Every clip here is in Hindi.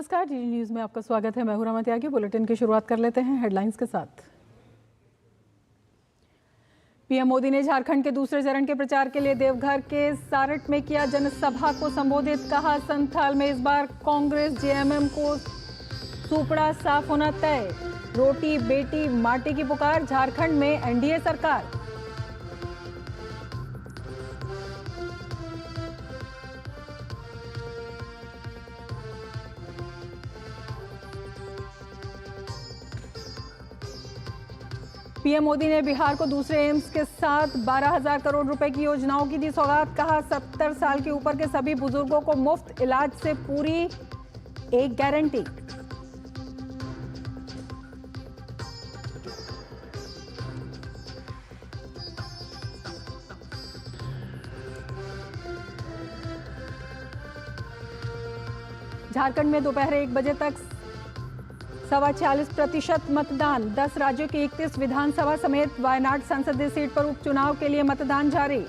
नमस्कार, डीडी न्यूज में आपका स्वागत है। मैं हूं रमा त्यागी। बुलेटिन की शुरुआत कर लेते हैं हेडलाइंस के साथ। पीएम मोदी ने झारखंड के दूसरे चरण के प्रचार के लिए देवघर के सारट में किया जनसभा को संबोधित। कहा, संथाल में इस बार कांग्रेस जेएमएम को सुपड़ा साफ होना तय। रोटी बेटी माटी की पुकार, झारखंड में एनडीए सरकार। पीएम मोदी ने बिहार को दूसरे एम्स के साथ 12,000 करोड़ रुपए की योजनाओं की दी सौगात। कहा, 70 साल के ऊपर के सभी बुजुर्गों को मुफ्त इलाज से पूरी एक गारंटी। झारखंड में दोपहर 1 बजे तक 46% मतदान। 10 राज्यों की 31 विधानसभा समेत वायनाड संसदीय सीट पर उपचुनाव के लिए मतदान जारी।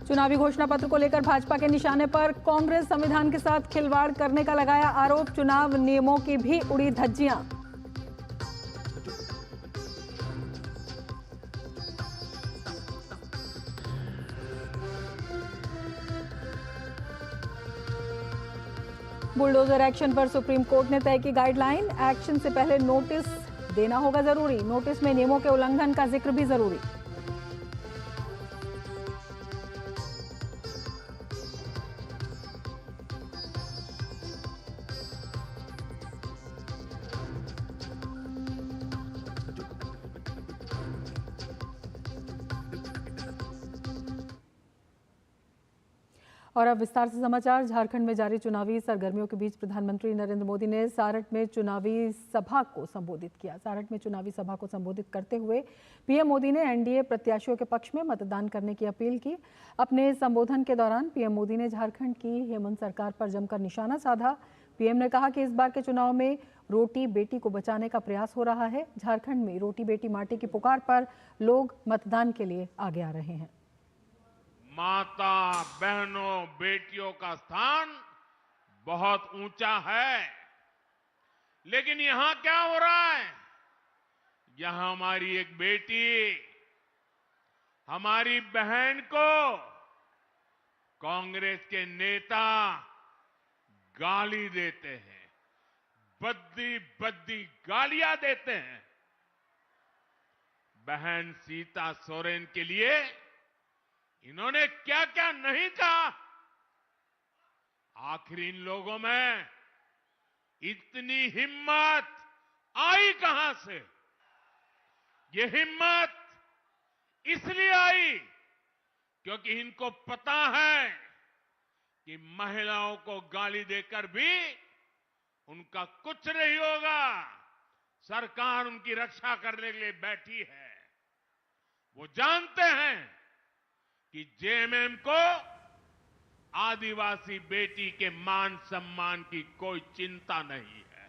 चुनावी घोषणा पत्र को लेकर भाजपा के निशाने पर कांग्रेस। संविधान के साथ खिलवाड़ करने का लगाया आरोप। चुनाव नियमों की भी उड़ी धज्जियां। बुलडोजर एक्शन पर सुप्रीम कोर्ट ने तय की गाइडलाइन। एक्शन से पहले नोटिस देना होगा जरूरी। नोटिस में नियमों के उल्लंघन का जिक्र भी जरूरी। और अब विस्तार से समाचार। झारखंड में जारी चुनावी सरगर्मियों के बीच प्रधानमंत्री नरेंद्र मोदी ने सारट में चुनावी सभा को संबोधित किया। सारट में चुनावी सभा को संबोधित करते हुए पीएम मोदी ने एनडीए प्रत्याशियों के पक्ष में मतदान करने की अपील की। अपने संबोधन के दौरान पीएम मोदी ने झारखंड की हेमंत सरकार पर जमकर निशाना साधा। पीएम ने कहा कि इस बार के चुनाव में रोटी बेटी को बचाने का प्रयास हो रहा है। झारखंड में रोटी बेटी माटी की पुकार पर लोग मतदान के लिए आगे आ रहे हैं। माता बहनों बेटियों का स्थान बहुत ऊंचा है, लेकिन यहां क्या हो रहा है? यहां हमारी एक बेटी, हमारी बहन को कांग्रेस के नेता गाली देते हैं, बद्दी बद्दी गालियां देते हैं। बहन सीता सोरेन के लिए इन्होंने क्या क्या नहीं कहा। आखिर इन लोगों में इतनी हिम्मत आई कहां से? ये हिम्मत इसलिए आई क्योंकि इनको पता है कि महिलाओं को गाली देकर भी उनका कुछ नहीं होगा। सरकार उनकी रक्षा करने के लिए बैठी है। वो जानते हैं कि जेएमएम को आदिवासी बेटी के मान सम्मान की कोई चिंता नहीं है।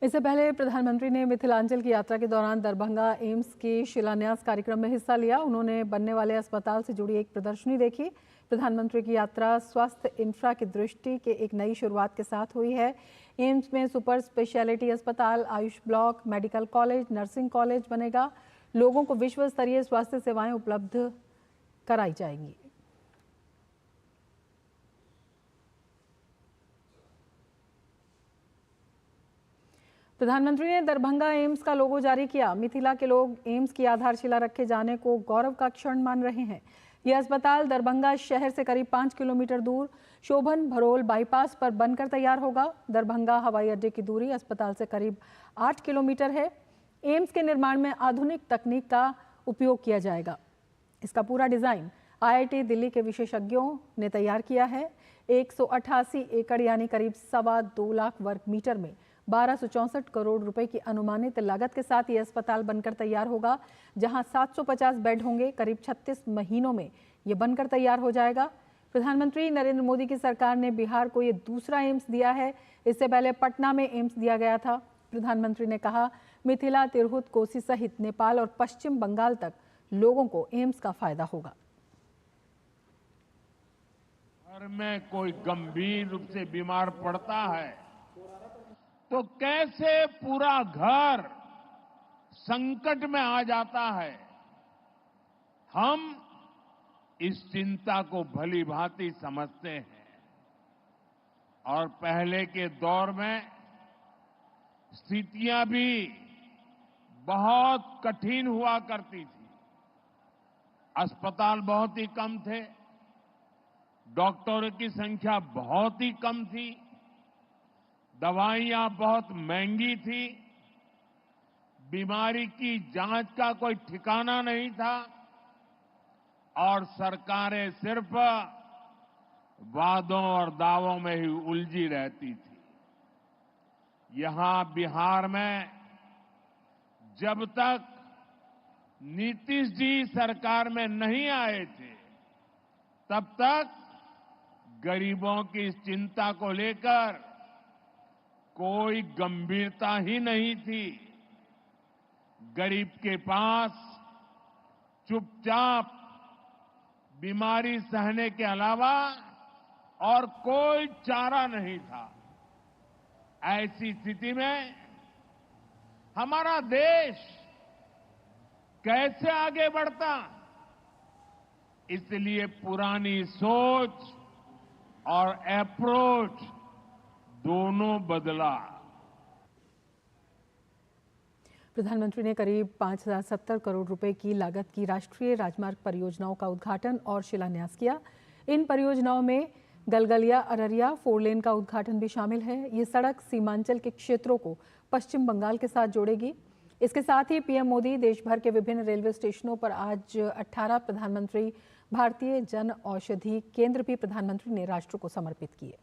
इससे पहले प्रधानमंत्री ने मिथिलांचल की यात्रा के दौरान दरभंगा एम्स के शिलान्यास कार्यक्रम में हिस्सा लिया। उन्होंने बनने वाले अस्पताल से जुड़ी एक प्रदर्शनी देखी। प्रधानमंत्री की यात्रा स्वास्थ्य इंफ्रा की दृष्टि के एक नई शुरुआत के साथ हुई है। एम्स में सुपर स्पेशलिटी अस्पताल, Ayush block, medical college, nursing college बनेगा। लोगों को विश्व स्तरीय स्वास्थ्य सेवाएं उपलब्ध कराई जाएंगी। प्रधानमंत्री ने दरभंगा एम्स का लोगो जारी किया। मिथिला के लोग एम्स की आधारशिला रखे जाने को गौरव का क्षण मान रहे हैं। यह अस्पताल दरभंगा शहर से करीब 5 किलोमीटर दूर शोभन भरोल बाईपास पर बनकर तैयार होगा। दरभंगा हवाई अड्डे की दूरी अस्पताल से करीब 8 किलोमीटर है। एम्स के निर्माण में आधुनिक तकनीक का उपयोग किया जाएगा। इसका पूरा डिजाइन आईआईटी दिल्ली के विशेषज्ञों ने तैयार किया है। 188 एकड़ यानी करीब 2.25 लाख वर्ग मीटर में 1264 करोड़ रुपए की अनुमानित लागत के साथ ये अस्पताल बनकर तैयार होगा, जहां 750 बेड होंगे। करीब 36 महीनों में ये बनकर तैयार हो जाएगा। प्रधानमंत्री नरेंद्र मोदी की सरकार ने बिहार को ये दूसरा एम्स दिया है। इससे पहले पटना में एम्स दिया गया था। प्रधानमंत्री ने कहा, मिथिला, तिरहुत, कोसी सहित नेपाल और पश्चिम बंगाल तक लोगों को एम्स का फायदा होगा। घर में कोई गंभीर रूप से बीमार पड़ता है तो कैसे पूरा घर संकट में आ जाता है, हम इस चिंता को भली भांति समझते हैं। और पहले के दौर में स्थितियां भी बहुत कठिन हुआ करती थी। अस्पताल बहुत ही कम थे, डॉक्टरों की संख्या बहुत ही कम थी, दवाइयां बहुत महंगी थी, बीमारी की जांच का कोई ठिकाना नहीं था और सरकारें सिर्फ वादों और दावों में ही उलझी रहती थी। यहां बिहार में जब तक नीतीश जी सरकार में नहीं आए थे, तब तक गरीबों की इस चिंता को लेकर कोई गंभीरता ही नहीं थी। गरीब के पास चुपचाप बीमारी सहने के अलावा और कोई चारा नहीं था। ऐसी स्थिति में हमारा देश कैसे आगे बढ़ता? इसलिए पुरानी सोच और अप्रोच दोनों बदला। प्रधानमंत्री ने करीब 5070 करोड़ रुपए की लागत की राष्ट्रीय राजमार्ग परियोजनाओं का उद्घाटन और शिलान्यास किया। इन परियोजनाओं में गलगलिया अररिया 4 लेन का उद्घाटन भी शामिल है। ये सड़क सीमांचल के क्षेत्रों को पश्चिम बंगाल के साथ जोड़ेगी। इसके साथ ही पीएम मोदी देश भर के विभिन्न रेलवे स्टेशनों पर आज 18 प्रधानमंत्री भारतीय जन औषधि केंद्र भी प्रधानमंत्री ने राष्ट्र को समर्पित किए।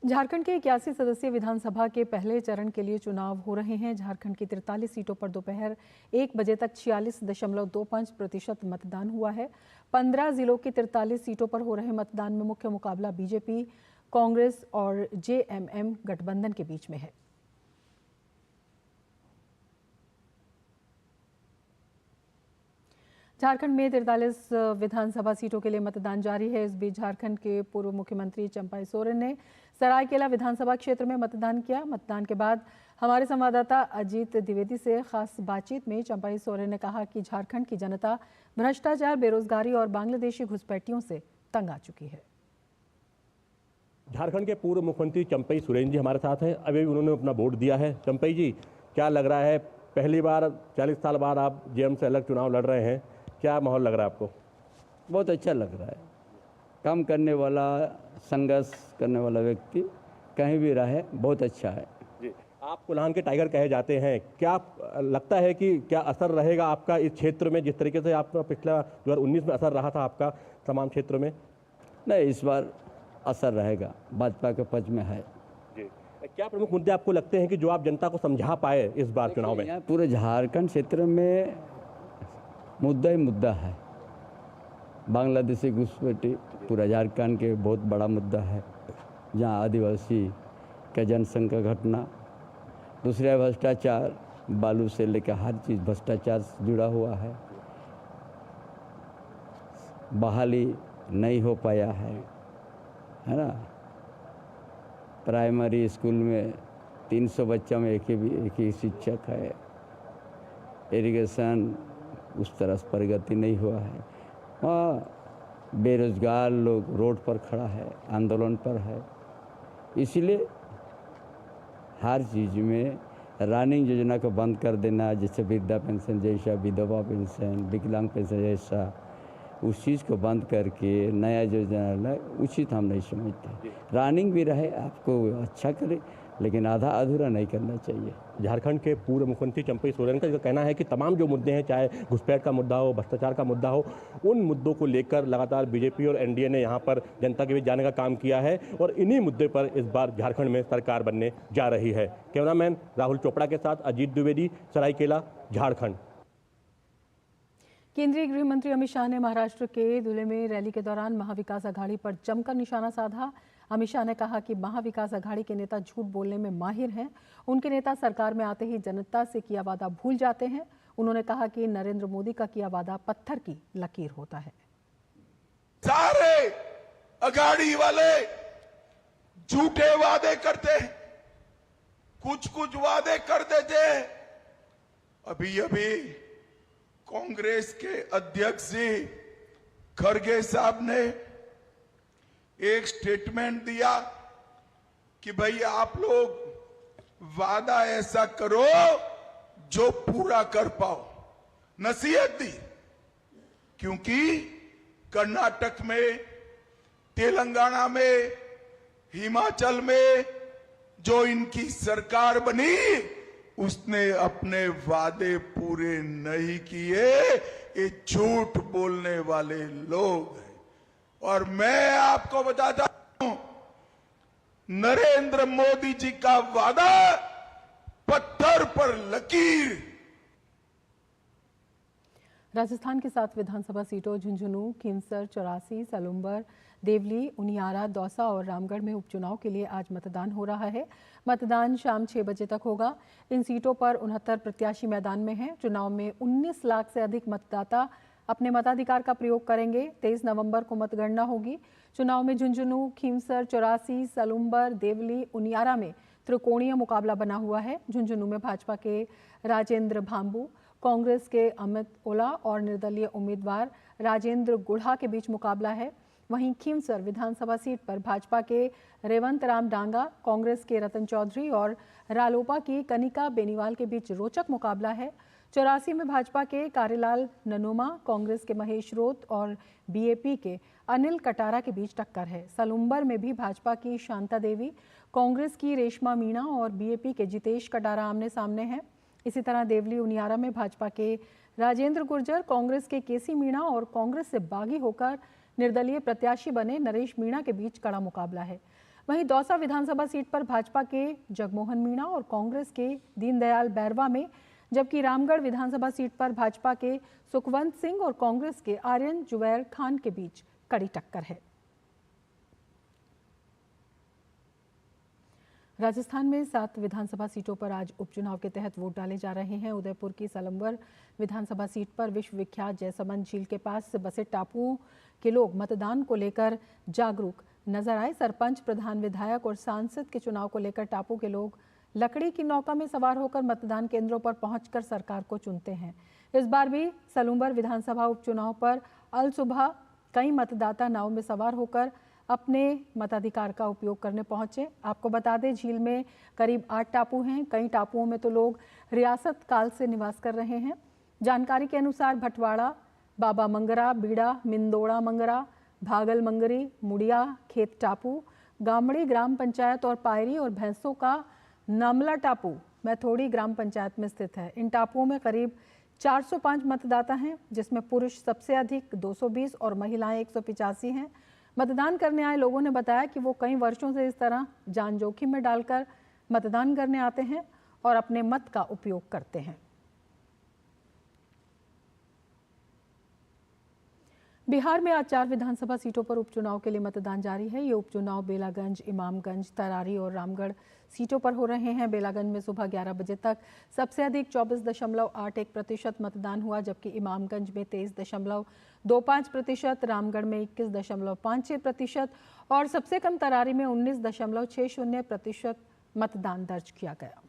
झारखंड के 81 सदस्यीय विधानसभा के पहले चरण के लिए चुनाव हो रहे हैं। झारखंड की 43 सीटों पर दोपहर 1 बजे तक 46.25% मतदान हुआ है। 15 जिलों की 43 सीटों पर हो रहे मतदान में मुख्य मुकाबला बीजेपी, कांग्रेस और जेएमएम गठबंधन के बीच में है। झारखंड में 43 विधानसभा सीटों के लिए मतदान जारी है। इस बीच झारखंड के पूर्व मुख्यमंत्री चंपाई सोरेन ने सरायकेला विधानसभा क्षेत्र में मतदान किया। मतदान के बाद हमारे संवाददाता अजीत द्विवेदी से खास बातचीत में चंपाई सोरेन ने कहा कि झारखंड की जनता भ्रष्टाचार, बेरोजगारी और बांग्लादेशी घुसपैठियों से तंग आ चुकी है। झारखंड के पूर्व मुख्यमंत्री चंपाई सोरेन जी हमारे साथ हैं। अभी उन्होंने अपना वोट दिया है। चंपाई जी, क्या लग रहा है, पहली बार 40 साल बाद आप जेएम से अलग चुनाव लड़ रहे हैं, क्या माहौल लग रहा है आपको? बहुत अच्छा लग रहा है। काम करने वाला, संघर्ष करने वाला व्यक्ति कहीं भी रहे, बहुत अच्छा है जी। आप कोल्हान के टाइगर कहे जाते हैं, क्या लगता है कि क्या असर रहेगा आपका इस क्षेत्र में, जिस तरीके से आपका पिछला 2019 में असर रहा था आपका तमाम क्षेत्र में? नहीं, इस बार असर रहेगा, भाजपा के पक्ष में है जी। क्या प्रमुख मुद्दे आपको लगते हैं कि जो आप जनता को समझा पाए इस बार चुनाव में? यहाँ पूरे झारखंड क्षेत्र में मुद्दा ही मुद्दा है। बांग्लादेशी घुसपैठी पूरा झारखंड के बहुत बड़ा मुद्दा है, जहाँ आदिवासी का जनसंख्या घटना, दूसरा भ्रष्टाचार, बालू से लेकर हर चीज़ भ्रष्टाचार से जुड़ा हुआ है। बहाली नहीं हो पाया है ना। प्राइमरी स्कूल में 300 बच्चा में एक ही शिक्षक है। इरिगेशन उस तरह से प्रगति नहीं हुआ है। वहाँ बेरोजगार लोग रोड पर खड़ा है, आंदोलन पर है। इसलिए हर चीज़ में रनिंग योजना को बंद कर देना, जैसे वृद्धा पेंशन जैसा, विधवा पेंशन, विकलांग पेंशन जैसा, उस चीज़ को बंद करके नया योजना लाए, उचित हम नहीं समझते। रनिंग भी रहे, आपको अच्छा करे, लेकिन आधा अधूरा नहीं करना चाहिए। झारखंड के पूर्व मुख्यमंत्री चंपाई सोरेन का कहना है कि तमाम जो मुद्दे हैं, चाहे घुसपैठ का मुद्दा हो, भ्रष्टाचार का मुद्दा हो, उन मुद्दों को लेकर लगातार बीजेपी और एनडीए ने यहाँ पर जनता के बीच जाने का काम किया है और इन्हीं मुद्दे पर इस बार झारखंड में सरकार बनने जा रही है। कैमरामैन राहुल चोपड़ा के साथ अजीत द्विवेदी, सरायकेला, झारखंड। केंद्रीय गृह मंत्री अमित शाह ने महाराष्ट्र के धुले में रैली के दौरान महाविकास आघाड़ी पर जमकर निशाना साधा। अमित शाह ने कहा कि महाविकास अघाड़ी के नेता झूठ बोलने में माहिर हैं। उनके नेता सरकार में आते ही जनता से किया वादा भूल जाते हैं। उन्होंने कहा कि नरेंद्र मोदी का किया वादा पत्थर की लकीर होता है। सारे अघाड़ी वाले झूठे वादे करते हैं, कुछ वादे कर देते हैं। अभी कांग्रेस के अध्यक्ष जी खड़गे साहब ने एक स्टेटमेंट दिया कि भाई आप लोग वादा ऐसा करो जो पूरा कर पाओ। नसीहत दी, क्योंकि कर्नाटक में, तेलंगाना में, हिमाचल में जो इनकी सरकार बनी उसने अपने वादे पूरे नहीं किए। ये झूठ बोलने वाले लोग हैं। और मैं आपको बताता हूं, नरेंद्र मोदी जी का वादा पत्थर पर लकीर। राजस्थान की 7 विधानसभा सीटों झुंझुनू, खींवसर, चौरासी, सलूंबर, देवली, उनियारा, दौसा और रामगढ़ में उपचुनाव के लिए आज मतदान हो रहा है। मतदान शाम 6 बजे तक होगा। इन सीटों पर 69 प्रत्याशी मैदान में हैं। चुनाव में 19 लाख से अधिक मतदाता अपने मताधिकार का प्रयोग करेंगे। 23 नवंबर को मतगणना होगी। चुनाव में झुंझुनू, खींवसर, चौरासी, सलूंबर, देवली, उनियारा में त्रिकोणीय मुकाबला बना हुआ है। झुंझुनू में भाजपा के राजेंद्र भांबू, कांग्रेस के अमित ओला और निर्दलीय उम्मीदवार राजेंद्र गुढ़ा के बीच मुकाबला है। वहीं खींवसर विधानसभा सीट पर भाजपा के रेवंत राम डांगा, कांग्रेस के रतन चौधरी और रालोपा की कनिका बेनीवाल के बीच रोचक मुकाबला है। चौरासी में भाजपा के कारीलाल ननोमा, कांग्रेस के महेश रोत और बीएपी के अनिल कटारा के बीच टक्कर है। सलूंबर में भी भाजपा की शांता देवी, कांग्रेस की रेशमा मीणा और बीएपी के जितेश कटारा आमने सामने हैं। इसी तरह देवली उनियारा में भाजपा के राजेंद्र गुर्जर, कांग्रेस के केसी मीणा और कांग्रेस से बागी होकर निर्दलीय प्रत्याशी बने नरेश मीणा के बीच कड़ा मुकाबला है। वहीं दौसा विधानसभा सीट पर भाजपा के जगमोहन मीणा और कांग्रेस के दीनदयाल बैरवा में, जबकि रामगढ़ विधानसभा सीट पर भाजपा के सुखवंत सिंह और कांग्रेस के आर्यन जुबैर खान के बीच कड़ी टक्कर है। राजस्थान में 7 विधानसभा सीटों पर आज उपचुनाव के तहत वोट डाले जा रहे हैं। उदयपुर की सलम्बर विधानसभा सीट पर विश्व विख्यात जयसमंद झील के पास बसे टापुओं के लोग मतदान को लेकर जागरूक नजर आए। सरपंच, प्रधान विधायक और सांसद के चुनाव को लेकर टापू के लोग लकड़ी की नौका में सवार होकर मतदान केंद्रों पर पहुंचकर सरकार को चुनते हैं। इस बार भी सलूंबर विधानसभा उपचुनाव पर अल सुबह कई मतदाता नाव में सवार होकर अपने मताधिकार का उपयोग करने पहुंचे। आपको बता दें, झील में करीब 8 टापू हैं। कई टापुओं में तो लोग रियासत काल से निवास कर रहे हैं। जानकारी के अनुसार भटवाड़ा, बाबा मंगरा, बीड़ा, मिंदोड़ा मंगरा, भागल मंगरी, मुड़िया, खेत टापू, गामड़ी ग्राम पंचायत और पायरी और भैंसों का नामला टापू मैथोड़ी ग्राम पंचायत में स्थित है। इन टापुओं में करीब 405 मतदाता हैं, जिसमें पुरुष सबसे अधिक 220 और महिलाएं 185 हैं। मतदान करने आए लोगों ने बताया कि वो कई वर्षों से इस तरह जान जोखिम में डालकर मतदान करने आते हैं और अपने मत का उपयोग करते हैं। बिहार में आज 4 विधानसभा सीटों पर उपचुनाव के लिए मतदान जारी है। ये उपचुनाव बेलागंज, इमामगंज, तरारी और रामगढ़ सीटों पर हो रहे हैं। बेलागंज में सुबह 11 बजे तक सबसे अधिक 24.81% मतदान हुआ, जबकि इमामगंज में 23.25%, रामगढ़ में 21.56% और सबसे कम तरारी में 19.60% मतदान दर्ज किया गया।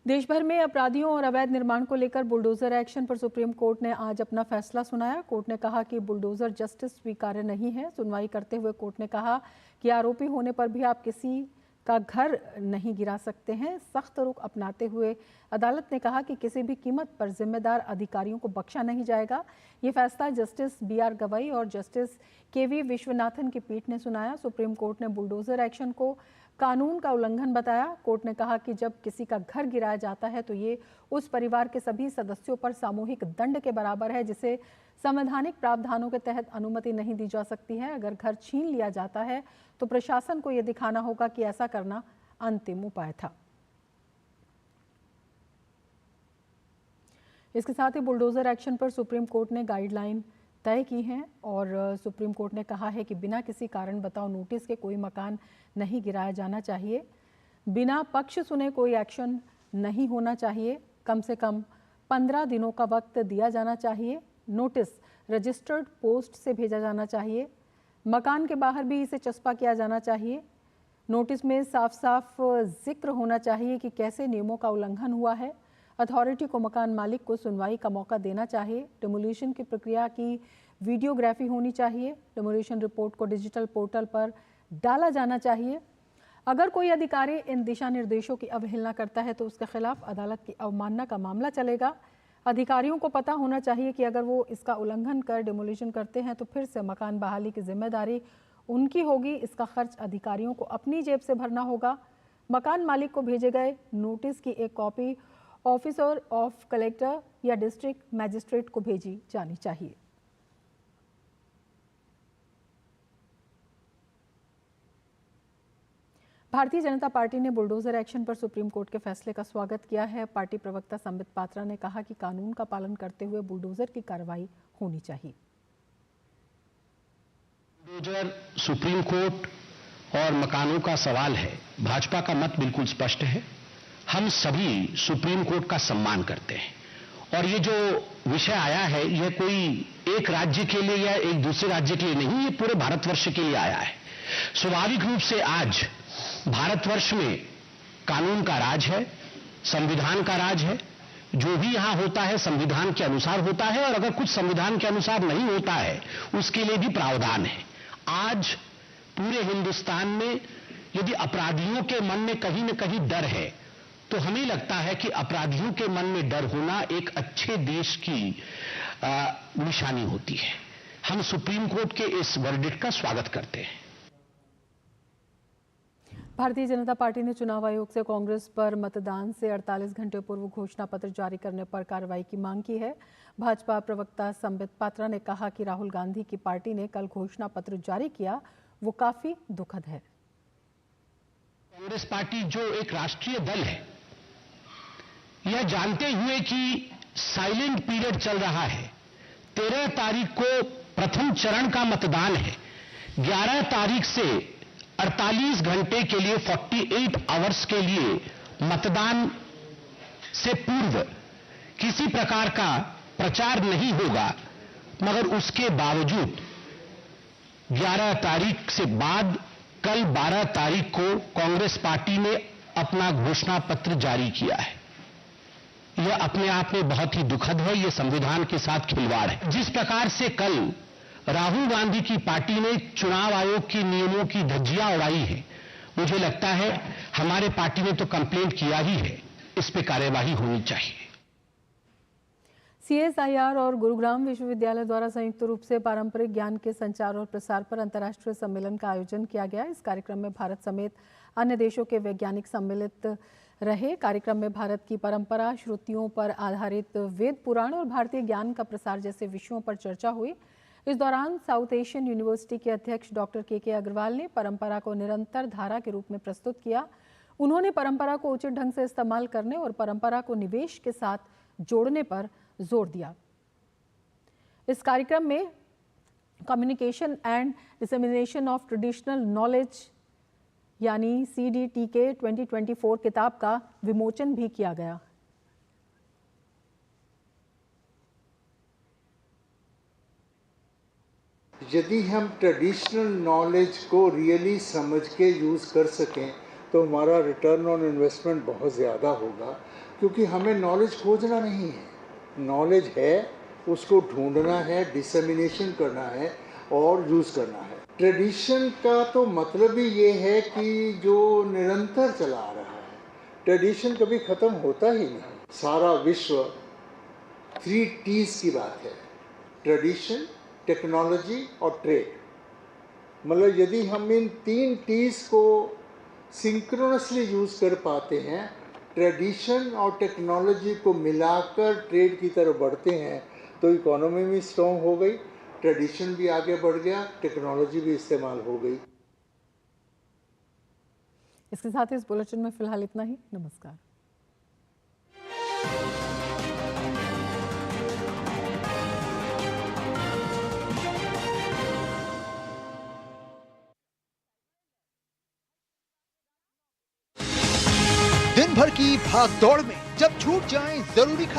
देश भर में अपराधियों और अवैध निर्माण को लेकर बुलडोजर एक्शन पर सुप्रीम कोर्ट ने आज अपना फैसला सुनाया। कोर्ट ने कहा कि बुलडोजर जस्टिस स्वीकार्य नहीं है। सुनवाई करते हुए कोर्ट ने कहा कि आरोपी होने पर भी आप किसी का घर नहीं गिरा सकते हैं। सख्त रुख अपनाते हुए अदालत ने कहा कि किसी भी कीमत पर जिम्मेदार अधिकारियों को बख्शा नहीं जाएगा। ये फैसला जस्टिस BR गवई और जस्टिस KV विश्वनाथन की पीठ ने सुनाया। सुप्रीम कोर्ट ने बुलडोजर एक्शन को कानून का उल्लंघन बताया। कोर्ट ने कहा कि जब किसी का घर गिराया जाता है तो ये उस परिवार के सभी सदस्यों पर सामूहिक दंड के बराबर है, जिसे संवैधानिक प्रावधानों के तहत अनुमति नहीं दी जा सकती है। अगर घर छीन लिया जाता है तो प्रशासन को यह दिखाना होगा कि ऐसा करना अंतिम उपाय था। इसके साथ ही बुलडोजर एक्शन पर सुप्रीम कोर्ट ने गाइडलाइन तय की हैं और सुप्रीम कोर्ट ने कहा है कि बिना किसी कारण बताओ नोटिस के कोई मकान नहीं गिराया जाना चाहिए, बिना पक्ष सुने कोई एक्शन नहीं होना चाहिए, कम से कम 15 दिनों का वक्त दिया जाना चाहिए, नोटिस रजिस्टर्ड पोस्ट से भेजा जाना चाहिए, मकान के बाहर भी इसे चस्पा किया जाना चाहिए, नोटिस में साफ साफ जिक्र होना चाहिए कि कैसे नियमों का उल्लंघन हुआ है, अथॉरिटी को मकान मालिक को सुनवाई का मौका देना चाहिए, डिमोलिशन की प्रक्रिया की वीडियोग्राफी होनी चाहिए, डिमोलिशन रिपोर्ट को डिजिटल पोर्टल पर डाला जाना चाहिए। अगर कोई अधिकारी इन दिशा निर्देशों की अवहेलना करता है तो उसके खिलाफ अदालत की अवमानना का मामला चलेगा। अधिकारियों को पता होना चाहिए कि अगर वो इसका उल्लंघन कर डिमोलिशन करते हैं तो फिर से मकान बहाली की जिम्मेदारी उनकी होगी, इसका खर्च अधिकारियों को अपनी जेब से भरना होगा। मकान मालिक को भेजे गए नोटिस की एक कॉपी ऑफिसर ऑफ कलेक्टर या डिस्ट्रिक्ट मैजिस्ट्रेट को भेजी जानी चाहिए। भारतीय जनता पार्टी ने बुलडोजर एक्शन पर सुप्रीम कोर्ट के फैसले का स्वागत किया है। पार्टी प्रवक्ता संबित पात्रा ने कहा कि कानून का पालन करते हुए बुलडोजर की कार्रवाई होनी चाहिए। बुलडोजर सुप्रीम कोर्ट और मकानों का सवाल है। भाजपा का मत बिल्कुल स्पष्ट है। हम सभी सुप्रीम कोर्ट का सम्मान करते हैं और ये जो विषय आया है यह कोई एक राज्य के लिए या एक दूसरे राज्य के लिए नहीं, ये पूरे भारतवर्ष के लिए आया है। स्वाभाविक रूप से आज भारतवर्ष में कानून का राज है, संविधान का राज है। जो भी यहां होता है संविधान के अनुसार होता है और अगर कुछ संविधान के अनुसार नहीं होता है उसके लिए भी प्रावधान है। आज पूरे हिंदुस्तान में यदि अपराधियों के मन में कहीं न कहीं डर है तो हमें लगता है कि अपराधियों के मन में डर होना एक अच्छे देश की निशानी होती है। हम सुप्रीम कोर्ट के इस वर्डिक्ट का स्वागत करते हैं। भारतीय जनता पार्टी ने चुनाव आयोग से कांग्रेस पर मतदान से 48 घंटे पूर्व घोषणा पत्र जारी करने पर कार्रवाई की मांग की है। भाजपा प्रवक्ता संबित पात्रा ने कहा कि राहुल गांधी की पार्टी ने कल घोषणा पत्र जारी किया, वो काफी दुखद है। कांग्रेस पार्टी जो एक राष्ट्रीय दल है, यह जानते हुए कि साइलेंट पीरियड चल रहा है, 13 तारीख को प्रथम चरण का मतदान है, 11 तारीख से 48 घंटे के लिए 48 आवर्स के लिए मतदान से पूर्व किसी प्रकार का प्रचार नहीं होगा, मगर उसके बावजूद 11 तारीख से बाद कल 12 तारीख को कांग्रेस पार्टी ने अपना घोषणा पत्र जारी किया है। यह अपने आप में बहुत ही दुखद है, यह संविधान के साथ खिलवाड़ है। जिस प्रकार से कल राहुल गांधी की पार्टी ने चुनाव आयोग के नियमों की धज्जियां उड़ाई है, मुझे लगता है हमारे पार्टी ने तो कंप्लेंट किया ही है, इस पे कार्यवाही होनी चाहिए। CSIR और गुरुग्राम विश्वविद्यालय द्वारा संयुक्त रूप से पारंपरिक ज्ञान के संचार और प्रसार पर अंतर्राष्ट्रीय सम्मेलन का आयोजन किया गया। इस कार्यक्रम में भारत समेत अन्य देशों के वैज्ञानिक सम्मिलित रहे। कार्यक्रम में भारत की परंपरा, श्रुतियों पर आधारित वेद पुराण और भारतीय ज्ञान का प्रसार जैसे विषयों पर चर्चा हुई। इस दौरान साउथ एशियन यूनिवर्सिटी के अध्यक्ष डॉक्टर के अग्रवाल ने परंपरा को निरंतर धारा के रूप में प्रस्तुत किया। उन्होंने परंपरा को उचित ढंग से इस्तेमाल करने और परंपरा को निवेश के साथ जोड़ने पर जोर दिया। इस कार्यक्रम में communication and dissemination of traditional knowledge यानी CDTK 2024 किताब का विमोचन भी किया गया। यदि हम ट्रेडिशनल नॉलेज को रियली समझ के यूज़ कर सकें तो हमारा रिटर्न ऑन इन्वेस्टमेंट बहुत ज़्यादा होगा, क्योंकि हमें नॉलेज खोजना नहीं है, नॉलेज है उसको ढूंढना है, डिसेमिनेशन करना है और यूज़ करना है। ट्रेडिशन का तो मतलब ही ये है कि जो निरंतर चला आ रहा है, ट्रेडिशन कभी ख़त्म होता ही नहीं। सारा विश्व 3 T's की बात है, ट्रेडिशन, टेक्नोलॉजी और ट्रेड। मतलब यदि हम इन 3 T's को सिंक्रोनसली यूज़ कर पाते हैं, ट्रेडिशन और टेक्नोलॉजी को मिलाकर ट्रेड की तरफ बढ़ते हैं, तो इकोनॉमी भी स्ट्रॉन्ग हो गई, ट्रेडिशन भी आगे बढ़ गया, टेक्नोलॉजी भी इस्तेमाल हो गई। इसके साथ ही इस बुलेटिन में फिलहाल इतना ही। नमस्कार। भर की भाग दौड़ में जब छूट जाए जरूरी खबर